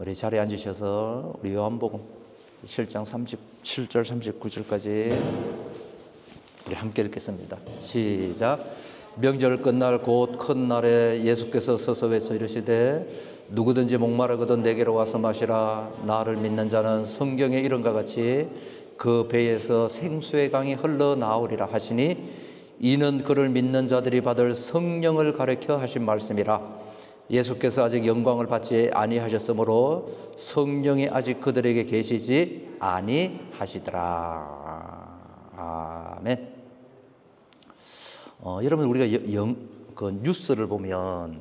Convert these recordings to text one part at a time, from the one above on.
우리 자리에 앉으셔서 우리 요한복음 7장 37절 39절까지 우리 함께 읽겠습니다. 시작. 명절 끝날 곧 큰 날에 예수께서 서서 외쳐 이르시되 누구든지 목마르거든 내게로 와서 마시라. 나를 믿는 자는 성경에 이른과 같이 그 배에서 생수의 강이 흘러나오리라 하시니 이는 그를 믿는 자들이 받을 성령을 가리켜 하신 말씀이라. 예수께서 아직 영광을 받지 아니하셨으므로 성령이 아직 그들에게 계시지 아니하시더라. 아멘. 여러분 우리가 뉴스를 보면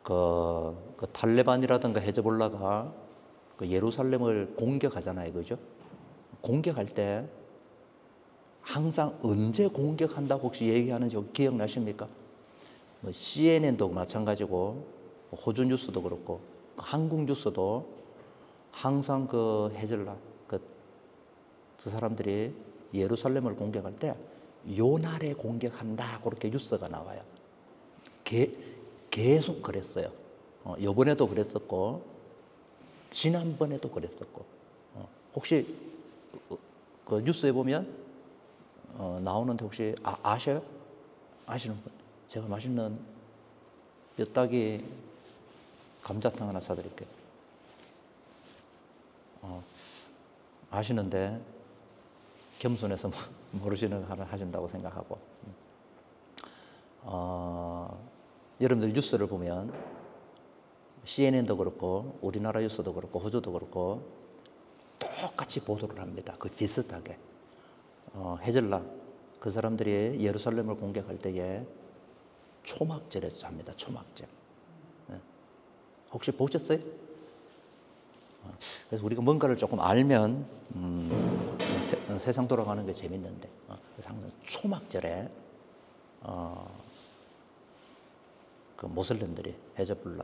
그 탈레반이라든가 헤즈볼라가 그 예루살렘을 공격하잖아요, 그죠? 공격할 때 항상 언제 공격한다고 혹시 얘기하는지 기억나십니까? 뭐 CNN도 마찬가지고 호주 뉴스도 그렇고 한국 뉴스도 항상 그 헤즐라 그 사람들이 예루살렘을 공격할 때 요 날에 공격한다 그렇게 뉴스가 나와요. 계속 그랬어요. 이번에도 그랬었고 지난번에도 그랬었고 혹시 그 뉴스에 보면 나오는데 혹시 아셔요? 아시는 분? 제가 맛있는 뼈다귀 감자탕 하나 사드릴게요. 아시는데 겸손해서 모르시는 하나 하신다고 생각하고 여러분들 뉴스를 보면 CNN도 그렇고 우리나라 뉴스도 그렇고 호주도 그렇고 똑같이 보도를 합니다. 그 비슷하게 헤즐라 그 사람들이 예루살렘을 공격할 때에 초막절에서 합니다. 초막절. 혹시 보셨어요? 그래서 우리가 뭔가를 조금 알면 세상 돌아가는 게 재밌는데 그래서 항상 초막절에 그 모슬렘들이 헤즈볼라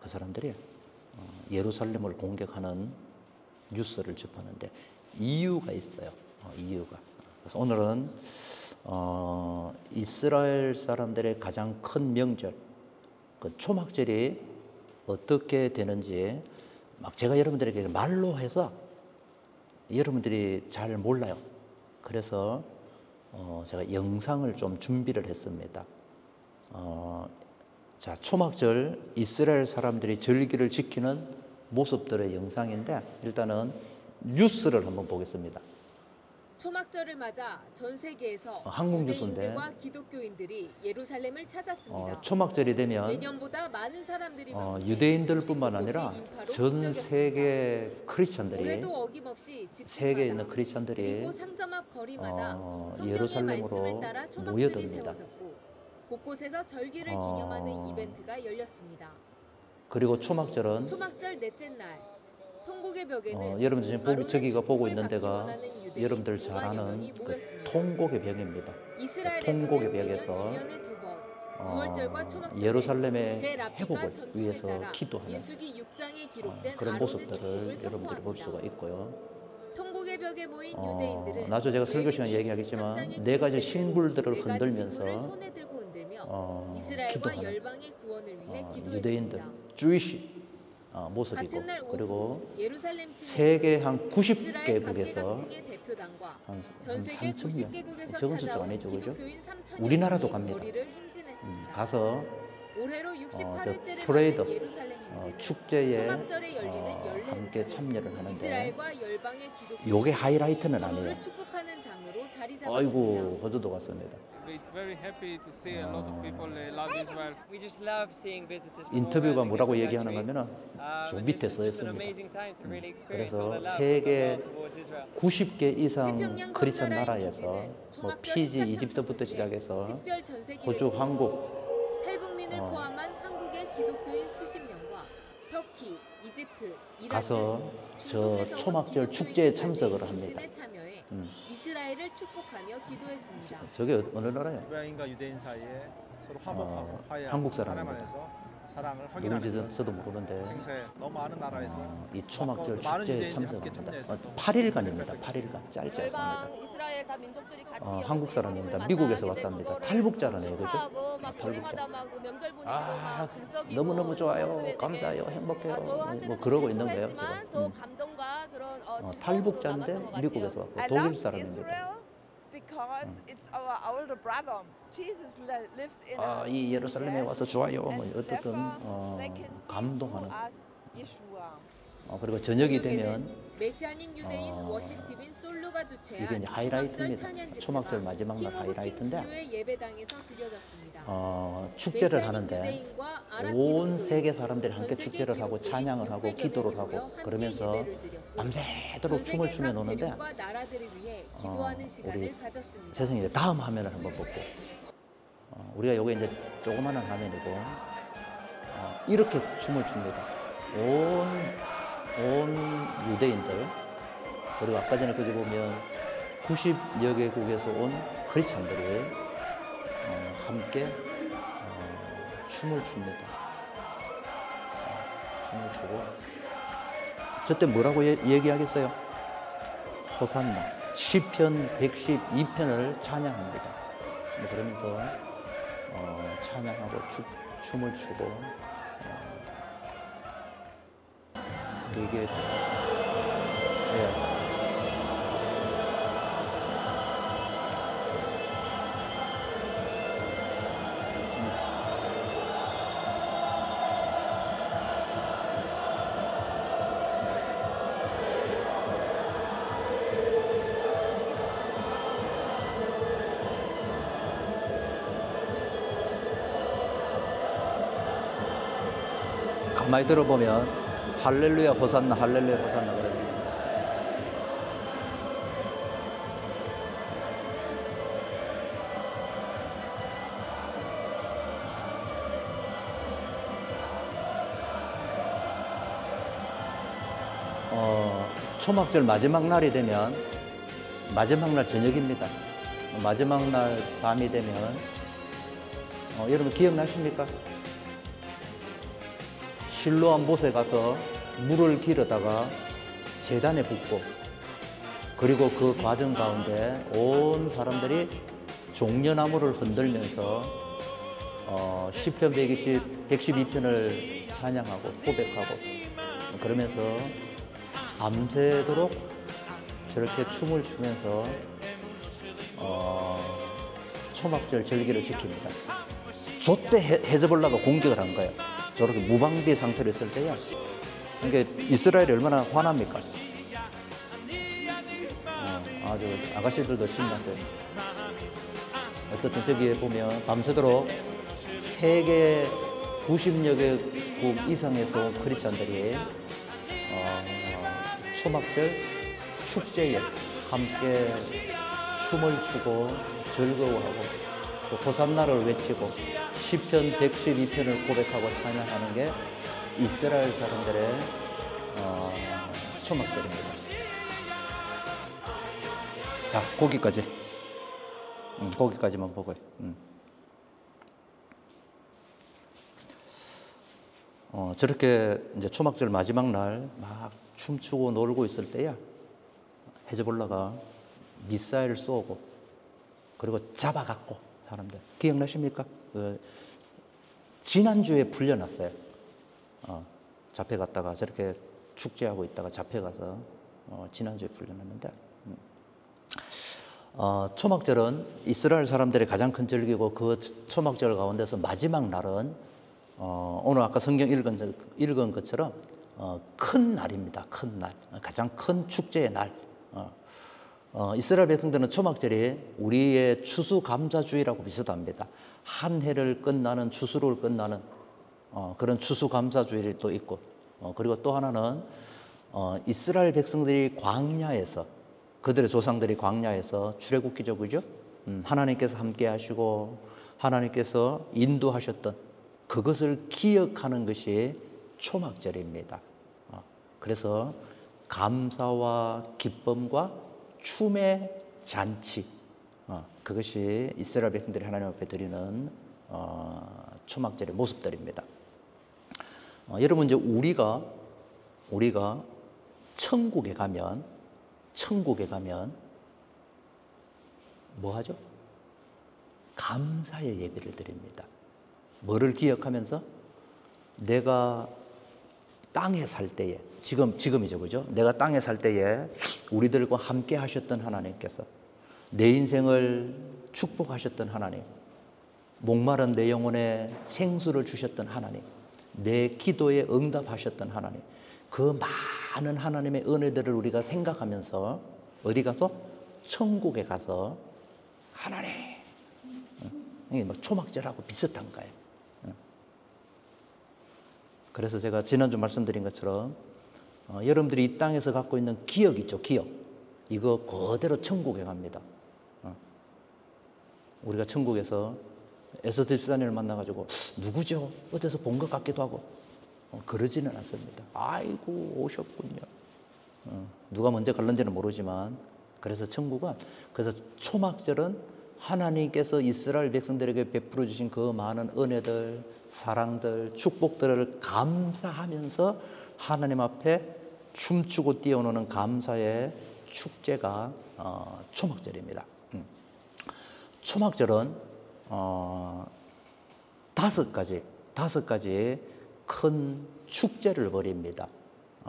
그 사람들이 예루살렘을 공격하는 뉴스를 접하는데 이유가 있어요. 이유가. 그래서 오늘은 이스라엘 사람들의 가장 큰 명절 그 초막절이 어떻게 되는지 막 제가 여러분들에게 말로 해서 여러분들이 잘 몰라요. 그래서 제가 영상을 좀 준비를 했습니다. 자, 초막절 이스라엘 사람들이 절기를 지키는 모습들의 영상인데 일단은 뉴스를 한번 보겠습니다. 초막절을 맞아 전 세계에서 한국 뉴스인데 유대인들과 기독교인들이 예루살렘을 찾았습니다. 초막절이 되면 내년보다 많은 사람들이 유대인들뿐만 아니라 전 세계 크리스천들이 올해도 어김없이 세계에 있는 크리스천들이 그리고 상점 앞 거리마다 성경의 예루살렘으로 말씀을 따라 초막들이 모여듭니다. 세워졌고 곳곳에서 절기를 기념하는 이벤트가 열렸습니다. 그리고 초막절은 초막절 넷째 날 통곡의 벽에는 여러분들 지금 저기가 보고 있는 데가 여러분들 잘 아는 그 통곡의 벽입니다. 통곡의 벽에서 예루살렘의 회복을 위해서 기도하는 그런 모습들을 여러분들이 볼 수가 있고요. 통곡의 벽에 모인 유대인들은 나중에 제가 설교 시간 얘기하겠지만 네 가지 싱불들을 흔들면서 이스라엘과 기도하는 열방의 구원을 위해 기도했습니다. 유대인들, 주이시 모습이고 그리고 세계 한 90개국에서 한 3,000명 적은 숫자가 아니죠, 그죠? 우리나라도 갑니다. 가서 저 프레이더 축제에 함께 참여를 하는데 요게 하이라이트는 아니에요. 아이고 호주도 갔습니다. 인터뷰가 뭐라고 얘기하는가 하면은 저 밑에 써 있습니다. 그래서 세계 90개 이상 크리스천 나라에서 뭐 피지, 이집트부터 시작해서 호주, 한국 탈북민을 포함한 한국의 기독교인 수십 명과 터키, 이집트, 이란 가서 저 초막절 축제에 참석을 합니다. 이스라엘을 축복하며 기도했습니다. 저게 어느 나라예요? 이방인과 유대인 사이에 서로 화목하고 화해하고 한국 사람입니다. 하나님 안에서 사랑을 누군지 확인하는 저도 모르는데 행사에 너무 많은 나라에서 이 초막절 많은 축제에 유대인들이 함께 참석합니다. 참여해서 또 8일간입니다. 8일간 짧지 않습니다. 열방 이스라엘 다 민족들이 같이 한국 여기서 사람입니다. 예수님을 미국에서 만나게 된 왔답니다. 그거를 탈북자라네요, 그죠? 축하하고 막 탈북자. 거리마다 막 그 명절 분위기로 막 글썩이고 너무너무 좋아요, 모습에 되게, 감사해요, 행복해요, 저한테는 뭐 좀 그러고 있는 거예요, 생소했지만 지금. 더 감동과 그런 즐거움으로 탈북자인데 남았던 것 미국에서 같아요. 왔고 I 독일 love 사람입니다. Israel because it's our older brother. Jesus lives in us. 이 예루살렘에 Yes. 와서 좋아요. 뭐 And 어쨌든 therefore they can see 감동하는. through us Yeshua. 그리고 저녁이 저녁에는 되면 메시아닉 유대인 워십팀인 솔루가 주최한 이게 이제 초막절 하이라이트입니다. 찬양 초막절 집회가 마지막 날 킹 오브 하이라이트인데 킹스교회 예배당에서 드려졌습니다. 축제를 메시아닉 하는데 유대인과 아랍 온 기독교인, 세계 사람들이 함께 전 세계 축제를 하고 기독교인 찬양을 하고 600여 기도를 명이 모여 하고 함께 그러면서 예배를 드렸고, 밤새도록 전 춤을 세계 추며 각 노는데 대륙과 나라들을 위해 기도하는 시간을 우리 가졌습니다. 세상에 다음 화면을 한번 보고 우리가 요게 이제 조그마한 화면이고 이렇게 춤을 춥니다. 온 유대인들 그리고 아까 전에 거기 보면 90여 개국에서 온 크리스찬들이 함께 춤을 춥니다. 춤을 추고 저때 뭐라고 얘기하겠어요? 호산나 시편 112편을 찬양합니다. 그러면서 찬양하고 춤을 추고 이게 가만히 들어보면 할렐루야 호산나 할렐루야 호산나 그래요. 초막절 마지막 날이 되면 마지막 날 저녁입니다. 마지막 날 밤이 되면 여러분 기억나십니까? 실로암 못에 가서 물을 기르다가 제단에 붓고 그리고 그 과정 가운데 온 사람들이 종려나무를 흔들면서 시편 112편을 찬양하고 고백하고 그러면서 밤새도록 저렇게 춤을 추면서 초막절 절기를 지킵니다. 저때 헤즈볼라가 공격을 한 거예요. 저렇게 무방비 상태로 있을 때야. 그러니까 이스라엘이 얼마나 화납니까? 아주 아가씨들도 신났어요. 어쨌든 저기에 보면 밤새도록 세계 90여 개국 이상에서 온 크리스찬들이 초막절 축제에 함께 춤을 추고 즐거워하고 또 호산나를 외치고 시편 112편을 고백하고 찬양하는 게 이스라엘 사람들의 초막절입니다. 자, 거기까지만 보고요. 저렇게 이제 초막절 마지막 날 막 춤추고 놀고 있을 때야 헤즈볼라가 미사일을 쏘고 그리고 잡아갔고 사람들 기억나십니까? 지난주에 풀려났어요. 잡혀갔다가 저렇게 축제하고 있다가 잡혀가서 지난주에 풀려났는데 초막절은 이스라엘 사람들의 가장 큰 절기고 그 초막절 가운데서 마지막 날은 오늘 아까 성경 읽은 것처럼 큰 날입니다. 큰 날, 가장 큰 축제의 날. 이스라엘 백성들은 초막절이 우리의 추수감사주의라고 비슷합니다. 한 해를 끝나는 추수를 끝나는 그런 추수감사주일이 또 있고 그리고 또 하나는 이스라엘 백성들이 광야에서 그들의 조상들이 광야에서 출애굽기죠, 그죠? 하나님께서 함께 하시고 하나님께서 인도하셨던 그것을 기억하는 것이 초막절입니다. 그래서 감사와 기쁨과 춤의 잔치, 그것이 이스라엘 백성들이 하나님 앞에 드리는 초막절의 모습들입니다. 여러분 이제 우리가 천국에 가면 뭐 하죠? 감사의 예배를 드립니다. 뭐를 기억하면서? 내가 땅에 살 때에, 지금이죠, 그죠? 내가 땅에 살 때에 우리들과 함께 하셨던 하나님께서, 내 인생을 축복하셨던 하나님, 목마른 내 영혼에 생수를 주셨던 하나님, 내 기도에 응답하셨던 하나님, 그 많은 하나님의 은혜들을 우리가 생각하면서 어디 가서? 천국에 가서 하나님, 이게 뭐 초막절하고 비슷한 거예요. 그래서 제가 지난주 말씀드린 것처럼 여러분들이 이 땅에서 갖고 있는 기억 있죠, 기억. 이거 그대로 천국에 갑니다. 우리가 천국에서 에서 집사님을 만나가지고 누구죠? 어디서 본 것 같기도 하고 그러지는 않습니다. 아이고 오셨군요. 누가 먼저 갈는지는 모르지만 그래서 천국은, 그래서 초막절은 하나님께서 이스라엘 백성들에게 베풀어 주신 그 많은 은혜들, 사랑들, 축복들을 감사하면서 하나님 앞에 춤추고 뛰어노는 감사의 축제가 초막절입니다. 초막절은 다섯 가지 큰 축제를 벌입니다.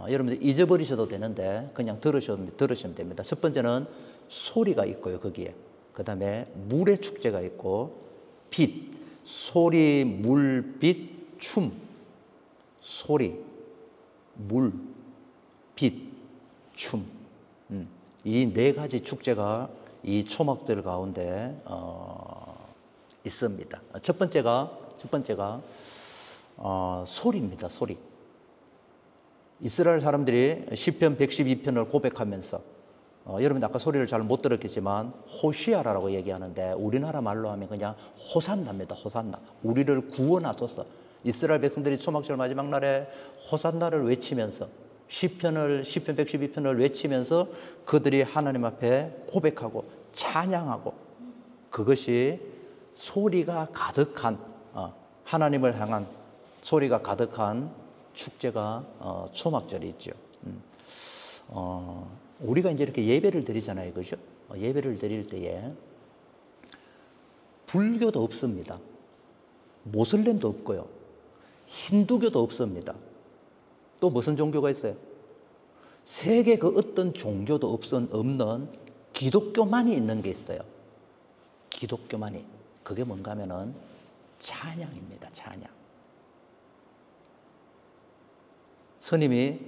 여러분들 잊어버리셔도 되는데 그냥 들으시면 됩니다. 첫 번째는 소리가 있고요, 거기에. 그 다음에 물의 축제가 있고, 빛, 소리, 물, 빛, 춤. 소리, 물, 빛, 춤. 이 네 가지 축제가 이 초막절 가운데 있습니다. 첫 번째가 소리입니다. 소리. 이스라엘 사람들이 시편 112편을 고백하면서 여러분 아까 소리를 잘 못 들었겠지만 호시아라라고 얘기하는데 우리나라 말로 하면 그냥 호산나입니다. 호산나. 우리를 구원하소서. 이스라엘 백성들이 초막절 마지막 날에 호산나를 외치면서 시편 112편을 외치면서 그들이 하나님 앞에 고백하고 찬양하고, 그것이 소리가 가득한 하나님을 향한 소리가 가득한 축제가 초막절이 있죠. 우리가 이제 이렇게 예배를 드리잖아요, 그죠? 예배를 드릴 때에 불교도 없습니다. 모슬렘도 없고요. 힌두교도 없습니다. 또 무슨 종교가 있어요? 세계 그 어떤 종교도 없는 기독교만이 있는 게 있어요. 기독교만이. 그게 뭔가 하면은 찬양입니다. 찬양. 스님이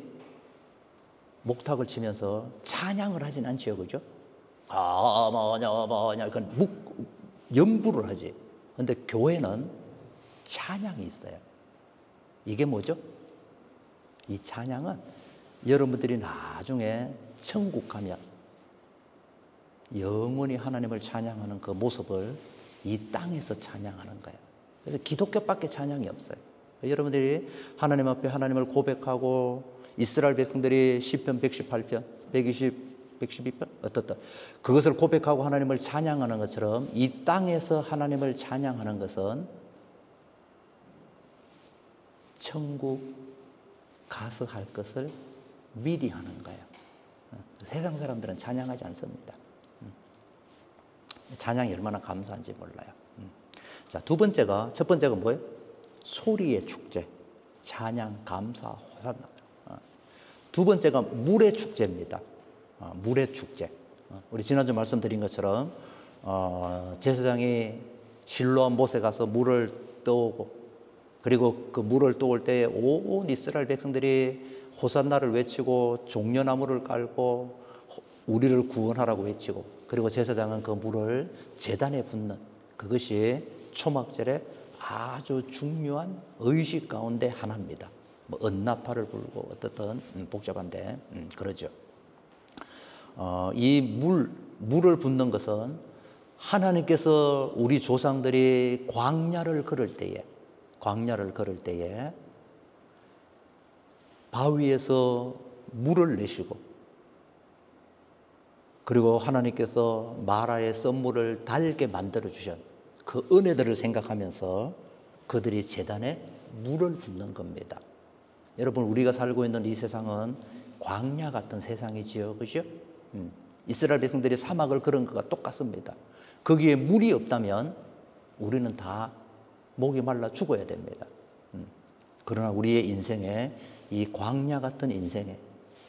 목탁을 치면서 찬양을 하진 않지요, 그죠? 뭐냐, 그건 연부를 하지. 근데 교회는 찬양이 있어요. 이게 뭐죠? 이 찬양은 여러분들이 나중에 천국 가면 영원히 하나님을 찬양하는 그 모습을 이 땅에서 찬양하는 거예요. 그래서 기독교밖에 찬양이 없어요. 여러분들이 하나님 앞에 하나님을 고백하고, 이스라엘 백성들이 시편 118편, 112편 어떻다, 그것을 고백하고 하나님을 찬양하는 것처럼 이 땅에서 하나님을 찬양하는 것은 천국 가서 할 것을 미리 하는 거예요. 세상 사람들은 찬양하지 않습니다. 찬양이 얼마나 감사한지 몰라요. 자, 첫 번째가 뭐예요? 소리의 축제. 찬양, 감사, 호산나. 두 번째가 물의 축제입니다. 물의 축제. 우리 지난주 말씀드린 것처럼 제사장이 실로암 못에 가서 물을 떠오고, 그리고 그 물을 떠올 때에 온 이스라엘 백성들이 호산나를 외치고 종려나무를 깔고 우리를 구원하라고 외치고, 그리고 제사장은 그 물을 제단에 붓는, 그것이 초막절의 아주 중요한 의식 가운데 하나입니다. 뭐 은나팔을 불고 어떻든 복잡한데 그러죠. 이 물을 붓는 것은 하나님께서 우리 조상들이 광야를 걸을 때에 바위에서 물을 내시고, 그리고 하나님께서 마라의 썬물을 달게 만들어 주신 그 은혜들을 생각하면서 그들이 제단에 물을 붓는 겁니다. 여러분, 우리가 살고 있는 이 세상은 광야 같은 세상이지요. 그죠? 이스라엘 백성들이 사막을 걸은 것과 똑같습니다. 거기에 물이 없다면 우리는 다 목이 말라 죽어야 됩니다. 그러나 우리의 인생에, 이 광야 같은 인생에,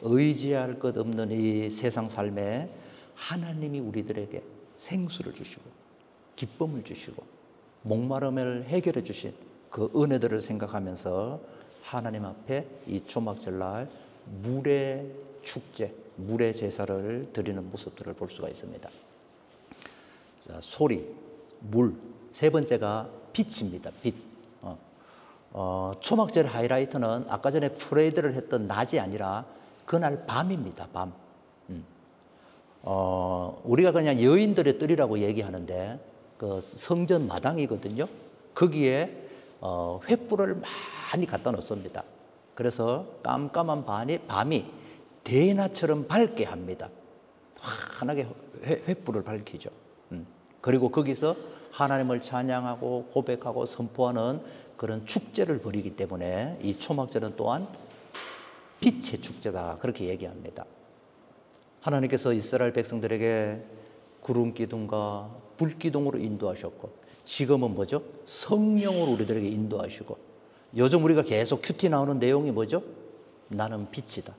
의지할 것 없는 이 세상 삶에 하나님이 우리들에게 생수를 주시고 기쁨을 주시고 목마름을 해결해 주신 그 은혜들을 생각하면서 하나님 앞에 이 초막절날 물의 축제, 물의 제사를 드리는 모습들을 볼 수가 있습니다. 자, 소리, 물, 세 번째가 빛입니다. 빛. 초막절 하이라이트는 아까 전에 프레이드를 했던 낮이 아니라 그날 밤입니다. 밤. 우리가 그냥 여인들의 뜰이라고 얘기하는데 그 성전 마당이거든요. 거기에 횃불을 많이 갖다 놓습니다. 그래서 깜깜한 밤이 대낮처럼 밝게 합니다. 환하게 횃불을 밝히죠. 그리고 거기서 하나님을 찬양하고 고백하고 선포하는 그런 축제를 벌이기 때문에 이 초막절은 또한 빛의 축제다, 그렇게 얘기합니다. 하나님께서 이스라엘 백성들에게 구름 기둥과 불 기둥으로 인도하셨고, 지금은 뭐죠? 성령으로 우리들에게 인도하시고, 요즘 우리가 계속 큐티 나오는 내용이 뭐죠? 나는 빛이다,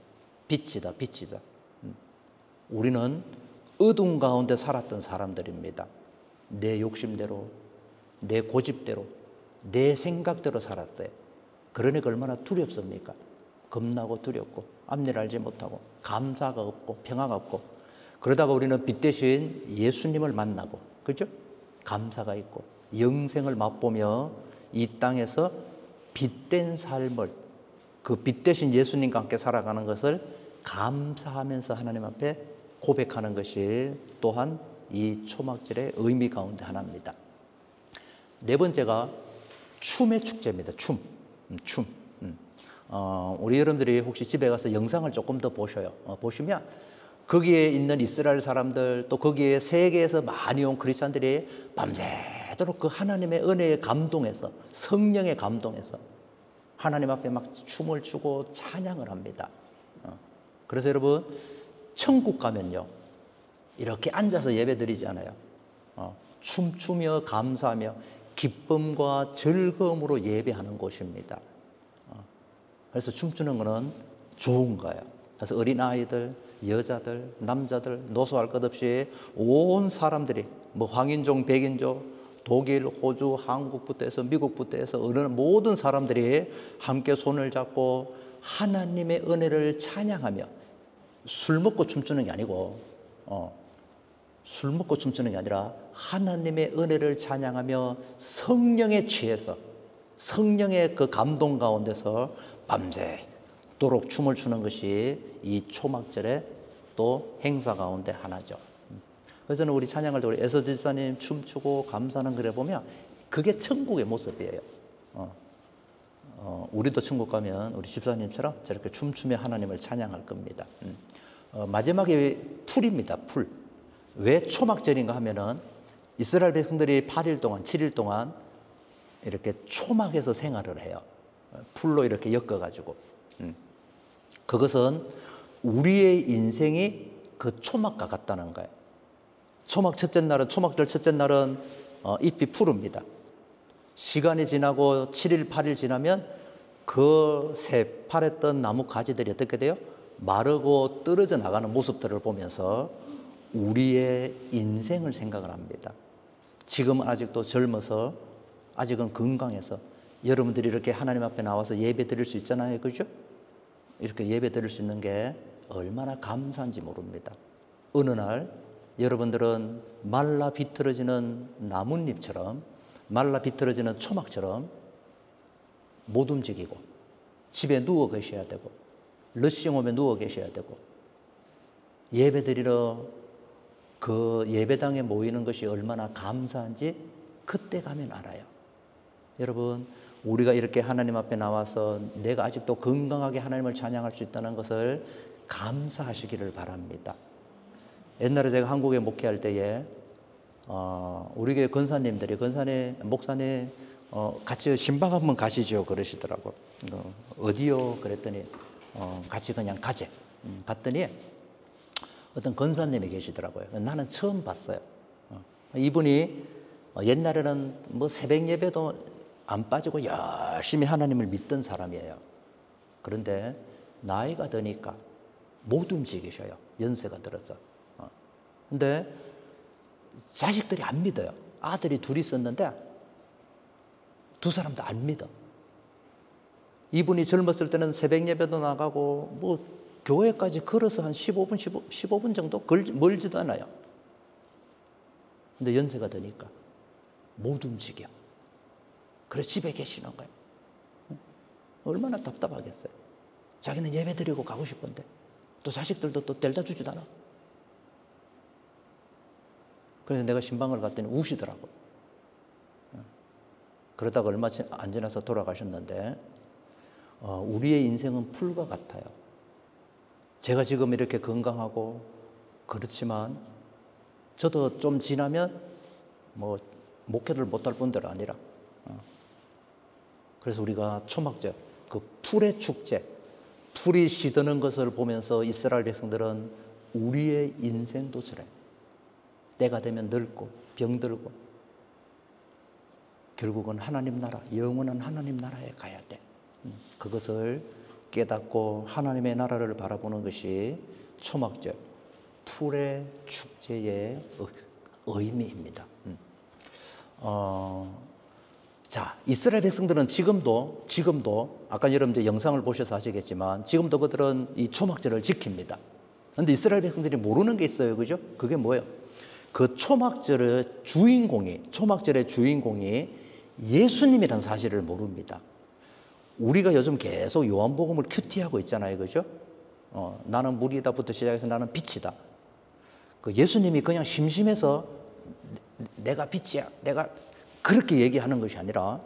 빛이다, 빛이다. 우리는 어둠 가운데 살았던 사람들입니다. 내 욕심대로, 내 고집대로, 내 생각대로 살았대. 그러니까 얼마나 두렵습니까? 겁나고 두렵고 앞일 알지 못하고 감사가 없고 평화가 없고, 그러다가 우리는 빛 대신 예수님을 만나고, 그죠? 감사가 있고 영생을 맛보며 이 땅에서 빛된 삶을, 그 빛 대신 예수님과 함께 살아가는 것을 감사하면서 하나님 앞에 고백하는 것이 또한 이 초막절의 의미 가운데 하나입니다. 네 번째가 춤의 축제입니다. 춤. 우리 여러분들이 혹시 집에 가서 영상을 조금 더 보셔요. 보시면 거기에 있는 이스라엘 사람들, 또 거기에 세계에서 많이 온 크리스찬들이 밤새도록 그 하나님의 은혜에 감동해서, 성령에 감동해서 하나님 앞에 막 춤을 추고 찬양을 합니다. 그래서 여러분, 천국 가면요, 이렇게 앉아서 예배 드리지 않아요. 춤추며 감사하며 기쁨과 즐거움으로 예배하는 곳입니다. 그래서 춤추는 거는 좋은 거예요. 그래서 어린아이들, 여자들, 남자들, 노소할 것 없이 온 사람들이, 뭐 황인종, 백인종, 독일, 호주, 한국부터 해서 미국부터 해서 어느 모든 사람들이 함께 손을 잡고 하나님의 은혜를 찬양하며, 술 먹고 춤추는 게 아니고, 술 먹고 춤추는 게 아니라 하나님의 은혜를 찬양하며 성령에 취해서, 성령의 그 감동 가운데서 밤새도록 춤을 추는 것이 이 초막절의 또 행사 가운데 하나죠. 그래서 저는 우리 찬양할 때 우리 에서 집사님 춤추고 감사하는 글에 보면 그게 천국의 모습이에요. 우리도 천국 가면 우리 집사님처럼 저렇게 춤추며 하나님을 찬양할 겁니다. 마지막에 풀입니다. 풀. 왜 초막절인가 하면은 이스라엘 백성들이 8일 동안, 7일 동안 이렇게 초막에서 생활을 해요. 풀로 이렇게 엮어가지고. 그것은 우리의 인생이 그 초막과 같다는 거예요. 초막절 첫째 날은 잎이 푸릅니다. 시간이 지나고 7일, 8일 지나면 그 새파랬던 나무 가지들이 어떻게 돼요? 마르고 떨어져 나가는 모습들을 보면서 우리의 인생을 생각을 합니다. 지금은 아직도 젊어서, 아직은 건강해서 여러분들이 이렇게 하나님 앞에 나와서 예배 드릴 수 있잖아요. 그죠? 이렇게 예배 드릴 수 있는 게 얼마나 감사한지 모릅니다. 어느 날 여러분들은 말라 비틀어지는 나뭇잎처럼, 말라 비틀어지는 초막처럼 못 움직이고 집에 누워 계셔야 되고, 러싱 오면 누워 계셔야 되고, 예배 드리러 그 예배당에 모이는 것이 얼마나 감사한지 그때 가면 알아요. 여러분, 우리가 이렇게 하나님 앞에 나와서 내가 아직도 건강하게 하나님을 찬양할 수 있다는 것을 감사하시기를 바랍니다. 옛날에 제가 한국에 목회할 때에 우리 교회 목사님, 같이 신방 한번 가시죠 그러시더라고. 어디요? 그랬더니 같이 그냥 가재. 갔더니 어떤 권사님이 계시더라고요. 나는 처음 봤어요. 이분이 옛날에는 뭐 새벽 예배도 안 빠지고 열심히 하나님을 믿던 사람이에요. 그런데 나이가 드니까 못 움직이셔요. 연세가 들어서. 근데 자식들이 안 믿어요. 아들이 둘이 있었는데 두 사람 다 안 믿어. 이분이 젊었을 때는 새벽 예배도 나가고 뭐 교회까지 걸어서 한 15분 정도 멀지도 않아요. 근데 연세가 드니까 못 움직여. 그래서 집에 계시는 거예요. 얼마나 답답하겠어요. 자기는 예배 드리고 가고 싶은데 또 자식들도 또 뗄다 주지도 않아. 그래서 내가 신방을 갔더니 우시더라고. 그러다가 얼마 안 지나서 돌아가셨는데 우리의 인생은 풀과 같아요. 제가 지금 이렇게 건강하고 그렇지만 저도 좀 지나면 뭐 목회를 못할 뿐들 아니라 그래서 우리가 초막절 그 풀의 축제 풀이 시드는 것을 보면서 이스라엘 백성들은 우리의 인생도 저래. 때가 되면 늙고 병들고 결국은 하나님 나라, 영원한 하나님 나라에 가야 돼. 그것을 깨닫고 하나님의 나라를 바라보는 것이 초막절 풀의 축제의 의미입니다. 자, 이스라엘 백성들은 지금도 아까 여러분들 영상을 보셔서 아시겠지만 지금도 그들은 이 초막절을 지킵니다. 그런데 이스라엘 백성들이 모르는 게 있어요, 그죠? 그게 뭐예요? 그 초막절의 주인공이 예수님이라는 사실을 모릅니다. 우리가 요즘 계속 요한복음을 큐티하고 있잖아요, 그죠? 나는 물이다부터 시작해서 나는 빛이다. 그 예수님이 그냥 심심해서 내가 빛이야, 내가 그렇게 얘기하는 것이 아니라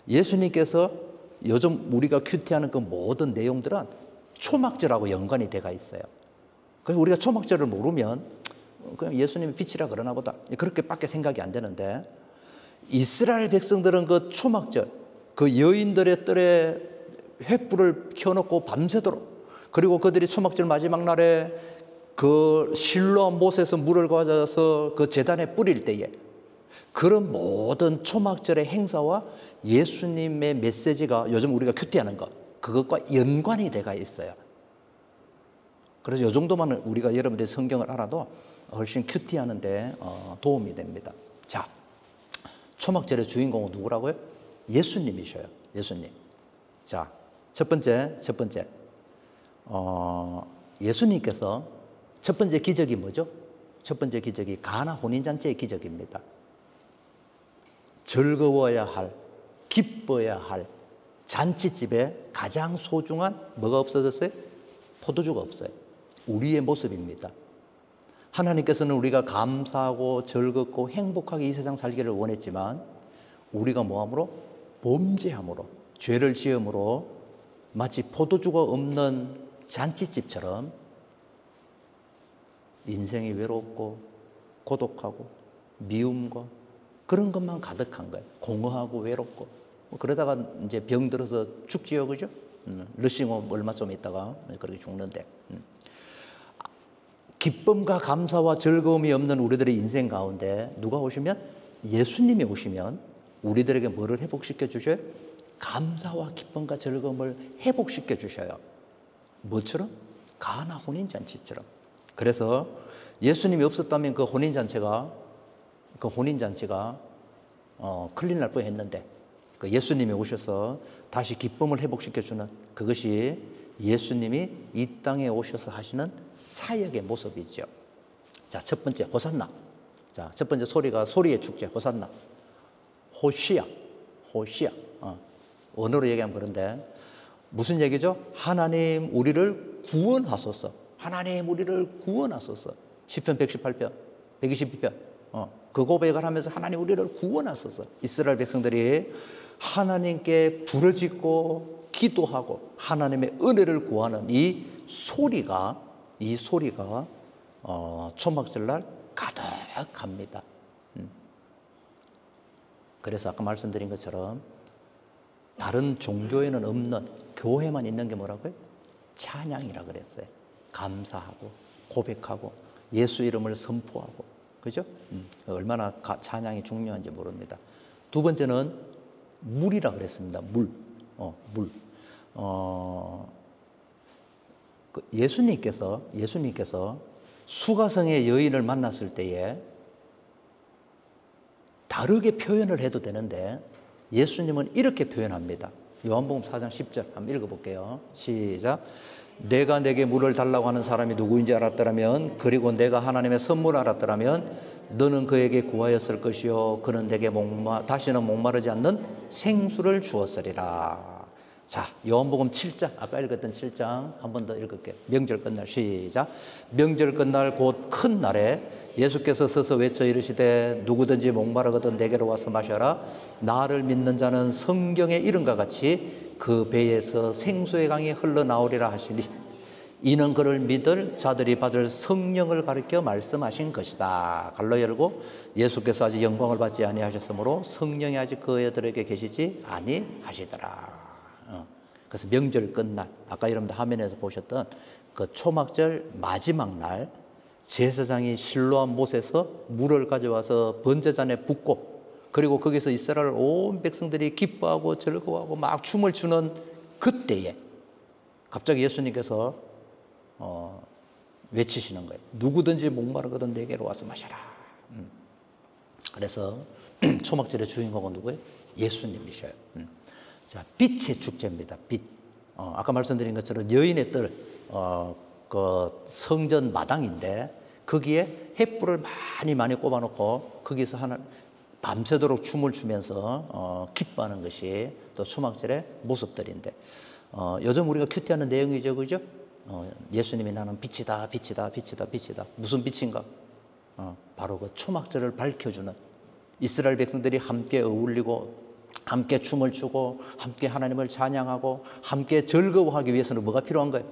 예수님께서 요즘 우리가 큐티하는 그 모든 내용들은 초막절하고 연관이 돼가 있어요. 그래서 우리가 초막절을 모르면 그냥 예수님이 빛이라 그러나 보다 그렇게밖에 생각이 안 되는데 이스라엘 백성들은 그 초막절 그 여인들의 뜰에 횃불을 켜놓고 밤새도록 그리고 그들이 초막절 마지막 날에 그 실로암 못에서 물을 가져서 그 제단에 뿌릴 때에 그런 모든 초막절의 행사와 예수님의 메시지가 요즘 우리가 큐티하는 것 그것과 연관이 돼가 있어요. 그래서 이 정도만 우리가 여러분들이 성경을 알아도 훨씬 큐티하는데 도움이 됩니다. 자, 초막절의 주인공은 누구라고요? 예수님이셔요. 예수님. 자, 첫 번째 예수님께서 첫 번째 기적이 뭐죠? 첫 번째 기적이 가나 혼인잔치의 기적입니다. 즐거워야 할, 기뻐야 할 잔치집에 가장 소중한 뭐가 없어졌어요? 포도주가 없어요. 우리의 모습입니다. 하나님께서는 우리가 감사하고 즐겁고 행복하게 이 세상 살기를 원했지만 우리가 뭐함으로? 범죄함으로, 죄를 지음으로 마치 포도주가 없는 잔치집처럼 인생이 외롭고 고독하고 미움과 그런 것만 가득한 거예요. 공허하고 외롭고 그러다가 이제 병들어서 죽지요, 그죠? 러싱홈 얼마 좀 있다가 그렇게 죽는데 기쁨과 감사와 즐거움이 없는 우리들의 인생 가운데 누가 오시면 예수님이 오시면 우리들에게 뭐를 회복시켜 주셔요? 감사와 기쁨과 즐거움을 회복시켜 주셔요. 뭐처럼? 가나 혼인잔치처럼. 그래서 예수님이 없었다면 그 혼인잔치가 큰일 날 뻔했는데 그 예수님이 오셔서 다시 기쁨을 회복시켜주는 그것이 예수님이 이 땅에 오셔서 하시는 사역의 모습이죠. 자, 첫 번째 호산나. 자, 첫 번째 소리의 축제 호산나. 호시아. 언어로 얘기하면 그런데 무슨 얘기죠? 하나님 우리를 구원하소서. 하나님 우리를 구원하소서. 시편 118편, 122편. 그 고백을 하면서 하나님 우리를 구원하소서. 이스라엘 백성들이 하나님께 부르짖고 기도하고 하나님의 은혜를 구하는 이 소리가 초막절날 가득합니다. 그래서 아까 말씀드린 것처럼 다른 종교에는 없는 교회만 있는 게 뭐라고요? 찬양이라 그랬어요. 감사하고 고백하고 예수 이름을 선포하고, 그죠? 얼마나 찬양이 중요한지 모릅니다. 두 번째는 물이라 그랬습니다. 물. 예수님께서 수가성의 여인을 만났을 때에 다르게 표현을 해도 되는데 예수님은 이렇게 표현합니다. 요한복음 4장 10절 한번 읽어볼게요. 시작. 내가 내게 물을 달라고 하는 사람이 누구인지 알았더라면, 그리고 내가 하나님의 선물을 알았더라면 너는 그에게 구하였을 것이요 그는 내게 다시는 목마르지 않는 생수를 주었으리라. 자, 요한복음 7장, 아까 읽었던 7장 한 번 더 읽을게요. 명절 끝날, 시작. 명절 끝날 곧 큰 날에 예수께서 서서 외쳐 이르시되 누구든지 목마르거든 내게로 와서 마셔라. 나를 믿는 자는 성경의 이름과 같이 그 배에서 생수의 강이 흘러나오리라 하시니 이는 그를 믿을 자들이 받을 성령을 가리켜 말씀하신 것이다. 갈로 열고 예수께서 아직 영광을 받지 아니하셨으므로 성령이 아직 그들에게 계시지 아니하시더라. 그래서 명절 끝날, 아까 여러분들 화면에서 보셨던 그 초막절 마지막 날 제사장이 실로암 못에서 물을 가져와서 번제잔에 붓고, 그리고 거기서 이스라엘 온 백성들이 기뻐하고 즐거워하고 막 춤을 추는 그때에 갑자기 예수님께서 외치시는 거예요. 누구든지 목마르거든 내게로 와서 마셔라. 그래서 초막절의 주인공은 누구예요? 예수님이셔요. 자, 빛의 축제입니다. 빛. 아까 말씀드린 것처럼 여인의 뜰, 그 성전 마당인데 거기에 횃불을 많이 꼽아놓고 거기서 밤새도록 춤을 추면서 기뻐하는 것이 또 초막절의 모습들인데, 요즘 우리가 큐티하는 내용이죠, 그죠? 예수님이 나는 빛이다, 빛이다, 빛이다, 빛이다. 무슨 빛인가? 바로 그 초막절을 밝혀주는, 이스라엘 백성들이 함께 어울리고 함께 춤을 추고 함께 하나님을 찬양하고 함께 즐거워하기 위해서는 뭐가 필요한 거예요?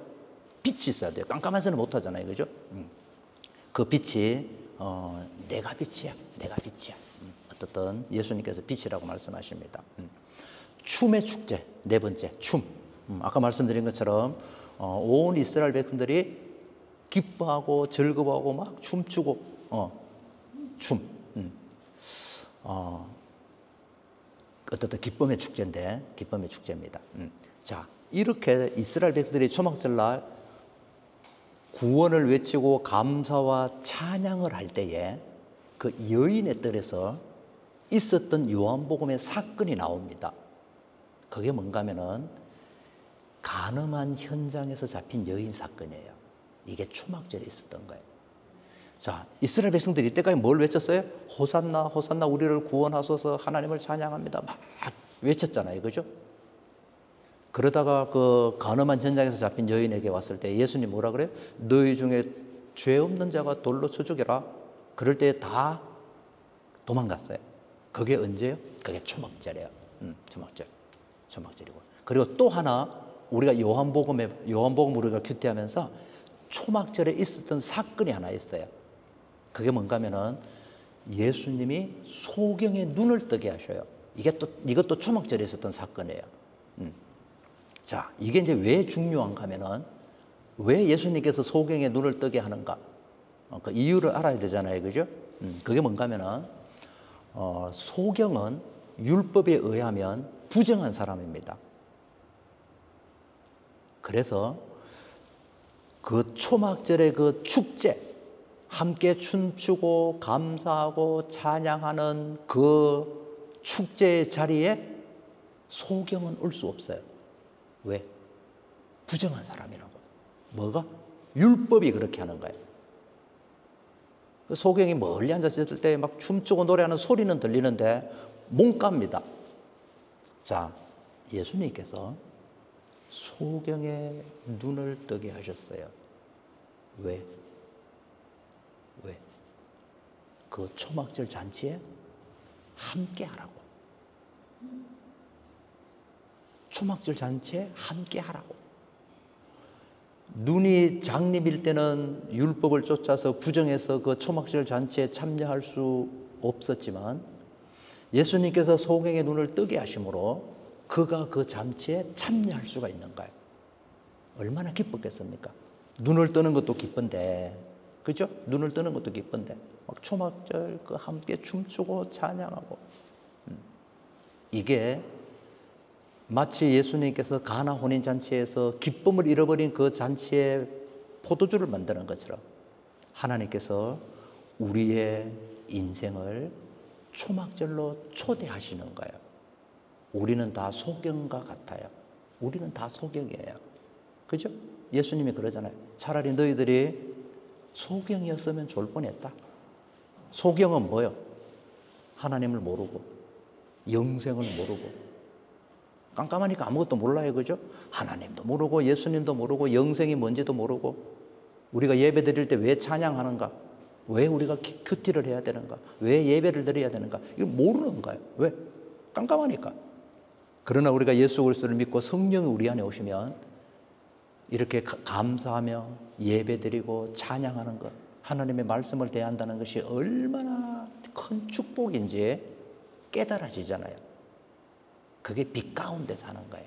빛이 있어야 돼요. 깜깜해서는 못하잖아요, 그죠? 그 빛이 내가 빛이야, 내가 빛이야. 어떻든 예수님께서 빛이라고 말씀하십니다. 춤의 축제, 네 번째, 춤. 아까 말씀드린 것처럼 온 이스라엘 백성들이 기뻐하고 즐거워하고 막 춤추고 춤. 어떻든 기쁨의 축제인데, 기쁨의 축제입니다. 자, 이렇게 이스라엘 백성들이 초막절날 구원을 외치고 감사와 찬양을 할 때에 그 여인의 뜰에서 있었던 요한복음의 사건이 나옵니다. 그게 뭔가 하면은 간음한 현장에서 잡힌 여인 사건이에요. 이게 초막절에 있었던 거예요. 자, 이스라엘 백성들이 이때까지 뭘 외쳤어요? 호산나, 호산나, 우리를 구원하소서, 하나님을 찬양합니다. 막 외쳤잖아요, 그죠? 그러다가 그 간음한 현장에서 잡힌 여인에게 왔을 때 예수님 뭐라 그래요? 너희 중에 죄 없는 자가 돌로 쳐 죽여라. 그럴 때 다 도망갔어요. 그게 언제요? 그게 초막절이에요. 초막절이고. 그리고 또 하나 우리가 요한복음 우리가 큐티하면서 초막절에 있었던 사건이 하나 있어요. 그게 뭔가 하면은 예수님이 소경의 눈을 뜨게 하셔요. 이것도 초막절에 있었던 사건이에요. 자, 이게 이제 왜 중요한가 하면은 왜 예수님께서 소경의 눈을 뜨게 하는가? 그 이유를 알아야 되잖아요, 그죠? 그게 뭔가 하면은 소경은 율법에 의하면 부정한 사람입니다. 그래서 그 초막절의 그 축제, 함께 춤추고 감사하고 찬양하는 그 축제의 자리에 소경은 올 수 없어요. 왜? 부정한 사람이라고. 뭐가? 율법이 그렇게 하는 거예요. 그 소경이 멀리 앉았을 때 막 춤추고 노래하는 소리는 들리는데 몽갑니다. 자, 예수님께서 소경의 눈을 뜨게 하셨어요. 왜? 그 초막절 잔치에 함께 하라고. 초막절 잔치에 함께 하라고. 눈이 장님일 때는 율법을 쫓아서 부정해서 그 초막절 잔치에 참여할 수 없었지만 예수님께서 소경의 눈을 뜨게 하심으로 그가 그 잔치에 참여할 수가 있는 거예요. 얼마나 기뻤겠습니까? 눈을 뜨는 것도 기쁜데, 그죠? 눈을 뜨는 것도 기쁜데 막 초막절 그 함께 춤추고 찬양하고, 이게 마치 예수님께서 가나 혼인잔치에서 기쁨을 잃어버린 그 잔치에 포도주를 만드는 것처럼 하나님께서 우리의 인생을 초막절로 초대하시는 거예요. 우리는 다 소경과 같아요. 우리는 다 소경이에요. 그죠? 예수님이 그러잖아요. 차라리 너희들이 소경이었으면 좋을 뻔했다. 소경은 뭐요? 하나님을 모르고 영생을 모르고 깜깜하니까 아무것도 몰라요. 그죠? 하나님도 모르고 예수님도 모르고 영생이 뭔지도 모르고 우리가 예배 드릴 때 왜 찬양하는가? 왜 우리가 큐티를 해야 되는가? 왜 예배를 드려야 되는가? 이거 모르는 거예요. 왜? 깜깜하니까. 그러나 우리가 예수 그리스도를 믿고 성령이 우리 안에 오시면 이렇게 감사하며 예배드리고 찬양하는 것, 하나님의 말씀을 대한다는 것이 얼마나 큰 축복인지 깨달아지잖아요. 그게 빛 가운데 사는 거예요.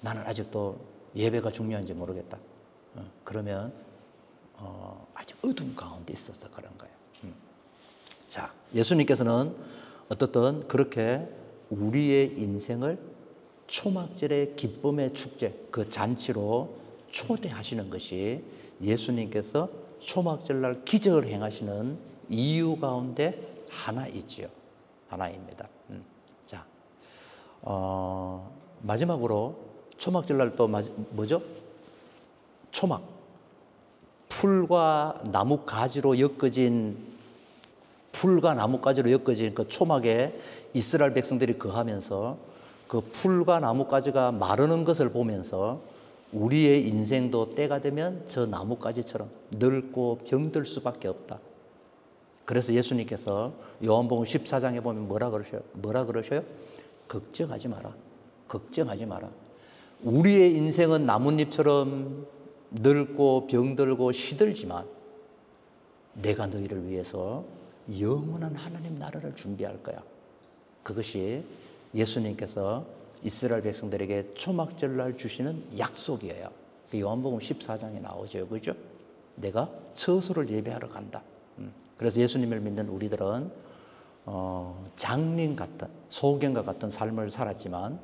나는 아직도 예배가 중요한지 모르겠다. 그러면 아주 어둠 가운데 있어서 그런 거예요. 자, 예수님께서는 어떻든 그렇게 우리의 인생을 초막절의 기쁨의 축제, 그 잔치로 초대하시는 것이 예수님께서 초막절날 기적을 행하시는 이유 가운데 하나 있지요. 하나입니다. 자, 마지막으로 초막절날 또 뭐죠? 초막. 풀과 나뭇가지로 엮어진 그 초막에 이스라엘 백성들이 거하면서 그 풀과 나뭇가지가 마르는 것을 보면서 우리의 인생도 때가 되면 저 나뭇가지처럼 늙고 병들 수밖에 없다. 그래서 예수님께서 요한복음 14장에 보면 뭐라 그러셔요? 걱정하지 마라. 걱정하지 마라. 우리의 인생은 나뭇잎처럼 늙고 병들고 시들지만 내가 너희를 위해서 영원한 하나님 나라를 준비할 거야. 그것이 예수님께서 이스라엘 백성들에게 초막절날 주시는 약속이에요. 요한복음 14장에 나오죠. 그죠? 내가 처소를 예배하러 간다. 그래서 예수님을 믿는 우리들은 장님 같은, 소경과 같은 삶을 살았지만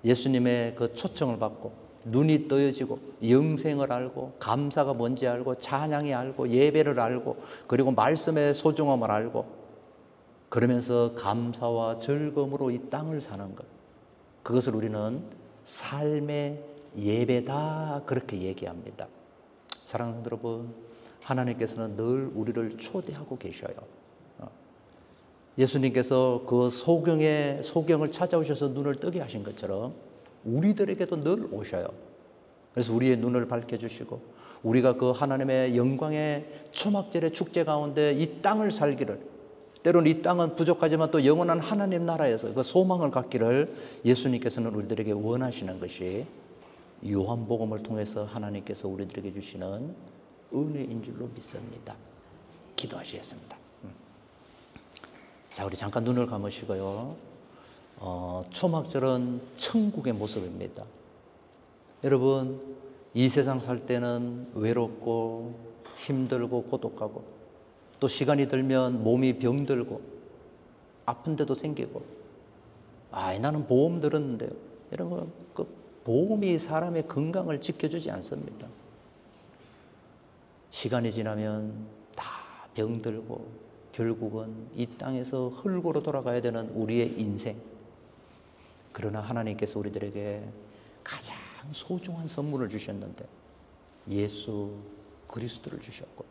예수님의 그 초청을 받고 눈이 떠여지고 영생을 알고 감사가 뭔지 알고 찬양이 알고 예배를 알고 그리고 말씀의 소중함을 알고 그러면서 감사와 즐거움으로 이 땅을 사는 것, 그것을 우리는 삶의 예배다 그렇게 얘기합니다. 사랑하는 여러분, 하나님께서는 늘 우리를 초대하고 계셔요. 예수님께서 그 소경을 찾아오셔서 눈을 뜨게 하신 것처럼 우리들에게도 늘 오셔요. 그래서 우리의 눈을 밝혀주시고 우리가 그 하나님의 영광의 초막절의 축제 가운데 이 땅을 살기를, 때로는 이 땅은 부족하지만 또 영원한 하나님 나라에서 그 소망을 갖기를 예수님께서는 우리들에게 원하시는 것이 요한복음을 통해서 하나님께서 우리들에게 주시는 은혜인 줄로 믿습니다. 기도하시겠습니다. 자, 우리 잠깐 눈을 감으시고요. 초막절은 천국의 모습입니다. 여러분, 이 세상 살 때는 외롭고 힘들고 고독하고 또 시간이 들면 몸이 병들고 아픈 데도 생기고, 나는 보험 들었는데요. 여러분, 그 보험이 사람의 건강을 지켜주지 않습니다. 시간이 지나면 다 병들고 결국은 이 땅에서 흙으로 돌아가야 되는 우리의 인생. 그러나 하나님께서 우리들에게 가장 소중한 선물을 주셨는데 예수 그리스도를 주셨고,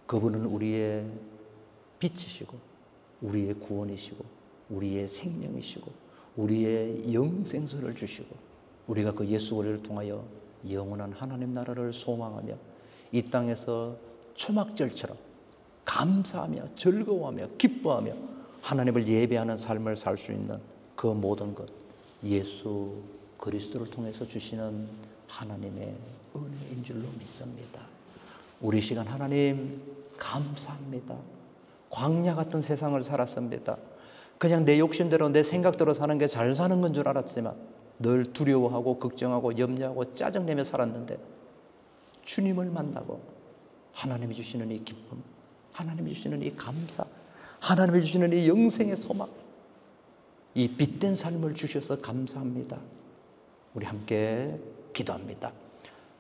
그분은 우리의 빛이시고 우리의 구원이시고 우리의 생명이시고 우리의 영생수를 주시고 우리가 그 예수 그리스도를 통하여 영원한 하나님 나라를 소망하며 이 땅에서 초막절처럼 감사하며 즐거워하며 기뻐하며 하나님을 예배하는 삶을 살 수 있는 그 모든 것, 예수 그리스도를 통해서 주시는 하나님의 은혜인 줄로 믿습니다. 우리 시간 하나님 감사합니다. 광야 같은 세상을 살았습니다. 그냥 내 욕심대로 내 생각대로 사는 게 잘 사는 건 줄 알았지만 늘 두려워하고 걱정하고 염려하고 짜증내며 살았는데 주님을 만나고 하나님이 주시는 이 기쁨, 하나님이 주시는 이 감사, 하나님이 주시는 이 영생의 소망, 이 빛된 삶을 주셔서 감사합니다. 우리 함께 기도합니다.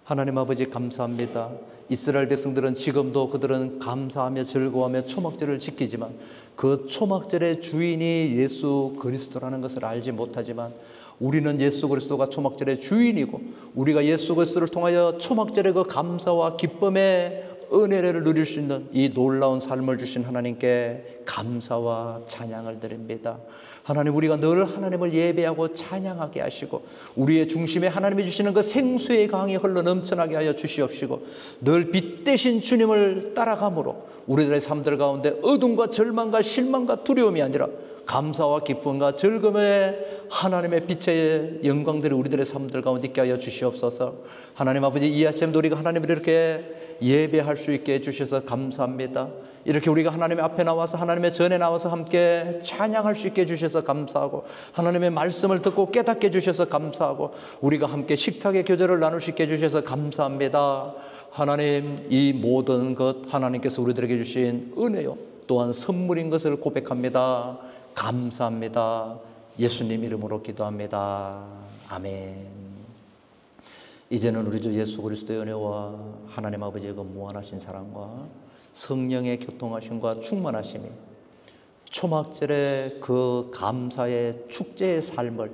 하나님 아버지 감사합니다. 이스라엘 백성들은 지금도 그들은 감사하며 즐거워하며 초막절을 지키지만 그 초막절의 주인이 예수 그리스도라는 것을 알지 못하지만 우리는 예수 그리스도가 초막절의 주인이고 우리가 예수 그리스도를 통하여 초막절의 그 감사와 기쁨의 은혜를 누릴 수 있는 이 놀라운 삶을 주신 하나님께 감사와 찬양을 드립니다. 하나님, 우리가 늘 하나님을 예배하고 찬양하게 하시고 우리의 중심에 하나님이 주시는 그 생수의 강이 흘러 넘쳐나게 하여 주시옵시고 늘 빛 대신 주님을 따라감으로 우리들의 삶들 가운데 어둠과 절망과 실망과 두려움이 아니라 감사와 기쁨과 즐거움의 하나님의 빛의 영광들이 우리들의 삶들 가운데 있게 하여 주시옵소서. 하나님 아버지, 이 아침도 우리가 하나님을 이렇게 예배할 수 있게 해주셔서 감사합니다. 이렇게 우리가 하나님의 앞에 나와서 하나님의 전에 나와서 함께 찬양할 수 있게 해주셔서 감사하고 하나님의 말씀을 듣고 깨닫게 해주셔서 감사하고 우리가 함께 식탁의 교제를 나눌 수 있게 해주셔서 감사합니다. 하나님, 이 모든 것 하나님께서 우리들에게 주신 은혜요 또한 선물인 것을 고백합니다. 감사합니다. 예수님 이름으로 기도합니다. 아멘. 이제는 우리 주 예수 그리스도의 은혜와 하나님 아버지의 그 무한하신 사랑과 성령의 교통하심과 충만하심이 초막절의 그 감사의 축제의 삶을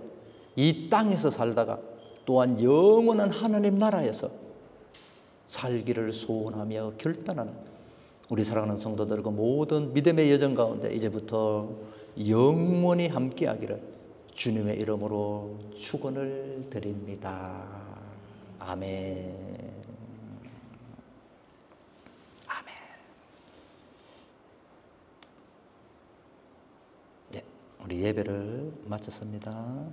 이 땅에서 살다가 또한 영원한 하나님 나라에서 살기를 소원하며 결단하는 우리 사랑하는 성도들 그 모든 믿음의 여정 가운데 이제부터 영원히 함께하기를 주님의 이름으로 축원을 드립니다. 아멘. 아멘. 네, 우리 예배를 마쳤습니다.